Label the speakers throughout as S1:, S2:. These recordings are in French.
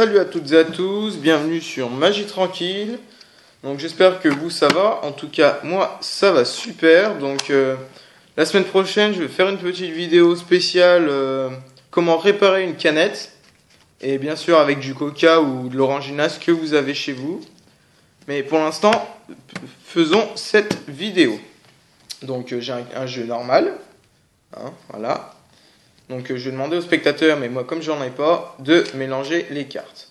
S1: Salut à toutes et à tous, bienvenue sur Magie Tranquille. Donc j'espère que vous ça va, en tout cas moi ça va super. Donc la semaine prochaine je vais faire une petite vidéo spéciale comment réparer une canette. Et bien sûr avec du coca ou de l'oranginas que vous avez chez vous. Mais pour l'instant faisons cette vidéo. Donc j'ai un jeu normal, hein, voilà. Donc je vais demander au spectateur, mais moi comme j'en ai pas, de mélanger les cartes.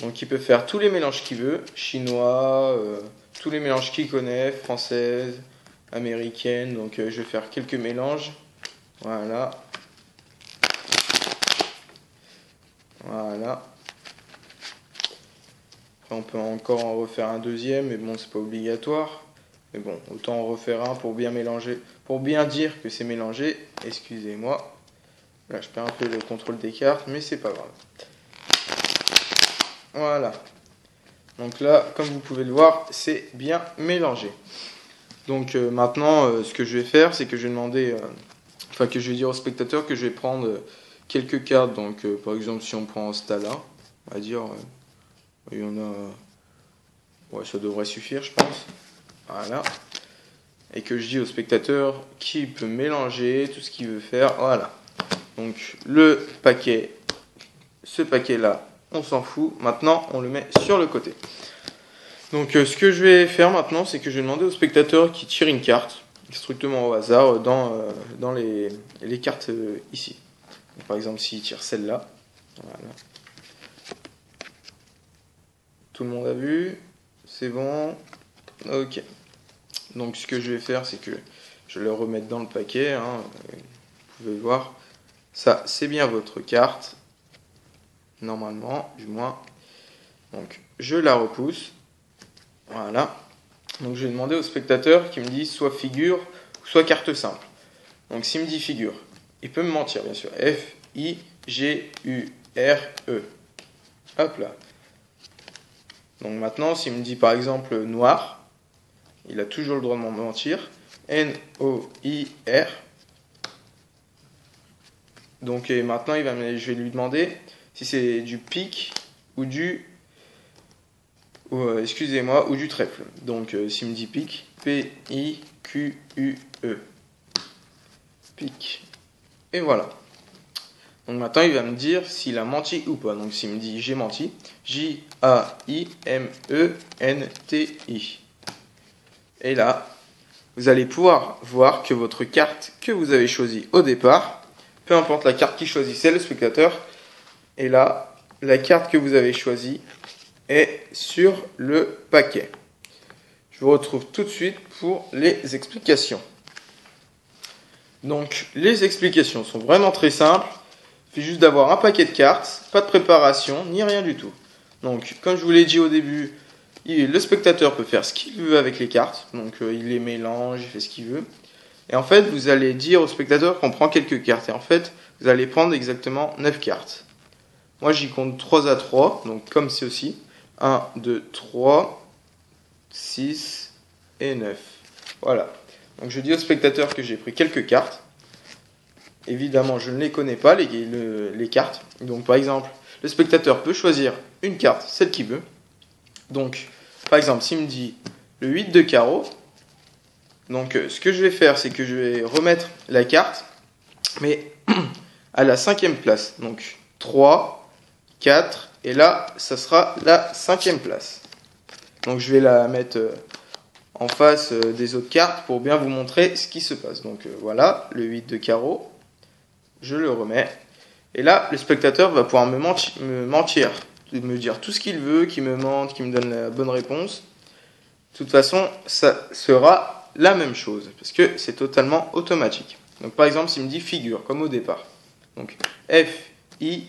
S1: Donc il peut faire tous les mélanges qu'il veut, chinois, tous les mélanges qu'il connaît, française, américaine. Donc je vais faire quelques mélanges. Voilà. Voilà. Après, on peut encore en refaire un deuxième, mais bon c'est pas obligatoire. Mais bon, autant en refaire un pour bien mélanger, pour bien dire que c'est mélangé. Excusez-moi. Là, je perds un peu le contrôle des cartes, mais c'est pas grave. Voilà. Donc là, comme vous pouvez le voir, c'est bien mélangé. Donc maintenant, ce que je vais faire, c'est que je vais demander, que je vais dire au spectateur que je vais prendre quelques cartes. Donc par exemple, si on prend Stala, on va dire, il y en a, ouais, ça devrait suffire, je pense. Voilà. Et que je dis au spectateur qu'il peut mélanger tout ce qu'il veut faire. Voilà. Donc le paquet, ce paquet-là, on s'en fout. Maintenant, on le met sur le côté. Donc ce que je vais faire maintenant, c'est que je vais demander au spectateur qui tire une carte, strictement au hasard, dans les cartes ici. Donc, par exemple, s'il tire celle-là. Voilà. Tout le monde a vu. C'est bon. Ok. Donc ce que je vais faire, c'est que je vais le remettre dans le paquet. Hein. Vous pouvez voir. Ça, c'est bien votre carte. Normalement, du moins. Donc, je la repousse. Voilà. Donc, je vais demander au spectateur qui me dit soit figure, soit carte simple. Donc, s'il me dit figure, il peut me mentir, bien sûr. F-I-G-U-R-E. Hop là. Donc, maintenant, s'il me dit, par exemple, noir, il a toujours le droit de me mentir. N-O-I-R. Donc, et maintenant, je vais lui demander si c'est du pique ou du ou du trèfle. Donc s'il me dit pique, P-I-Q-U-E. Pique. Et voilà. Donc maintenant il va me dire s'il a menti ou pas. Donc s'il me dit j'ai menti, J-A-I-M-E-N-T-I. Et là, vous allez pouvoir voir que votre carte que vous avez choisie au départ, peu importe la carte qui choisissait le spectateur, et là, la carte que vous avez choisie est sur le paquet. Je vous retrouve tout de suite pour les explications. Donc, les explications sont vraiment très simples. Il suffit juste d'avoir un paquet de cartes, pas de préparation, ni rien du tout. Donc, comme je vous l'ai dit au début, le spectateur peut faire ce qu'il veut avec les cartes. Donc, il les mélange, il fait ce qu'il veut. Et en fait, vous allez dire au spectateur qu'on prend quelques cartes. Et en fait, vous allez prendre exactement 9 cartes. Moi, j'y compte 3 à 3, donc comme ceci. 1, 2, 3, 6 et 9. Voilà. Donc je dis au spectateur que j'ai pris quelques cartes. Évidemment, je ne les connais pas, les cartes. Donc par exemple, le spectateur peut choisir une carte, celle qu'il veut. Donc, par exemple, s'il me dit le 8 de carreau, donc ce que je vais faire, c'est que je vais remettre la carte, mais à la 5e place. Donc 3, 4, et là, ça sera la 5e place. Donc je vais la mettre en face des autres cartes pour bien vous montrer ce qui se passe. Donc voilà, le 8 de carreau, je le remets. Et là, le spectateur va pouvoir me mentir, me dire tout ce qu'il veut, qu'il me mente, qu'il me donne la bonne réponse. De toute façon, ça sera la même chose, parce que c'est totalement automatique. Donc par exemple, s'il me dit figure, comme au départ. Donc F-I-G-U-R-E.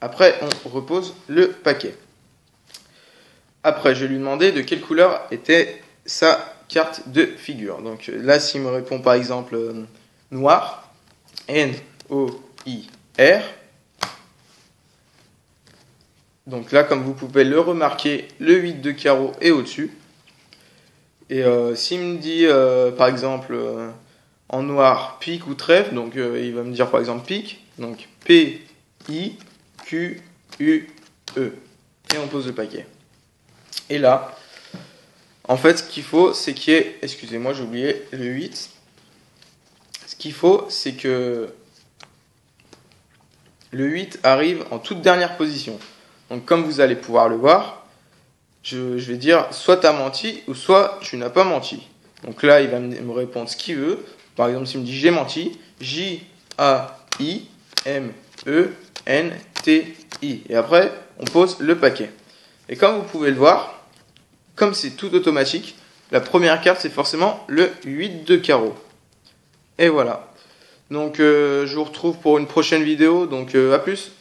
S1: Après, on repose le paquet. Après, je vais lui demander de quelle couleur était sa carte de figure. Donc là, s'il me répond par exemple noir, N-O-I-R. Donc là, comme vous pouvez le remarquer, le 8 de carreau est au-dessus. Et s'il me dit par exemple en noir pique ou trèfle, donc il va me dire par exemple pique, donc P I, Q, U, E. Et on pose le paquet. Et là, en fait, ce qu'il faut, c'est qu'il y ait... Excusez-moi, j'ai oublié le 8. Ce qu'il faut, c'est que le 8 arrive en toute dernière position. Donc, comme vous allez pouvoir le voir, je vais dire soit tu as menti ou soit tu n'as pas menti. Donc là, il va me répondre ce qu'il veut. Par exemple, s'il me dit j'ai menti, J-A-I-M-E-N-T-I. Et après, on pose le paquet. Et comme vous pouvez le voir, comme c'est tout automatique, la première carte, c'est forcément le 8 de carreau. Et voilà. Donc, je vous retrouve pour une prochaine vidéo. Donc, à plus.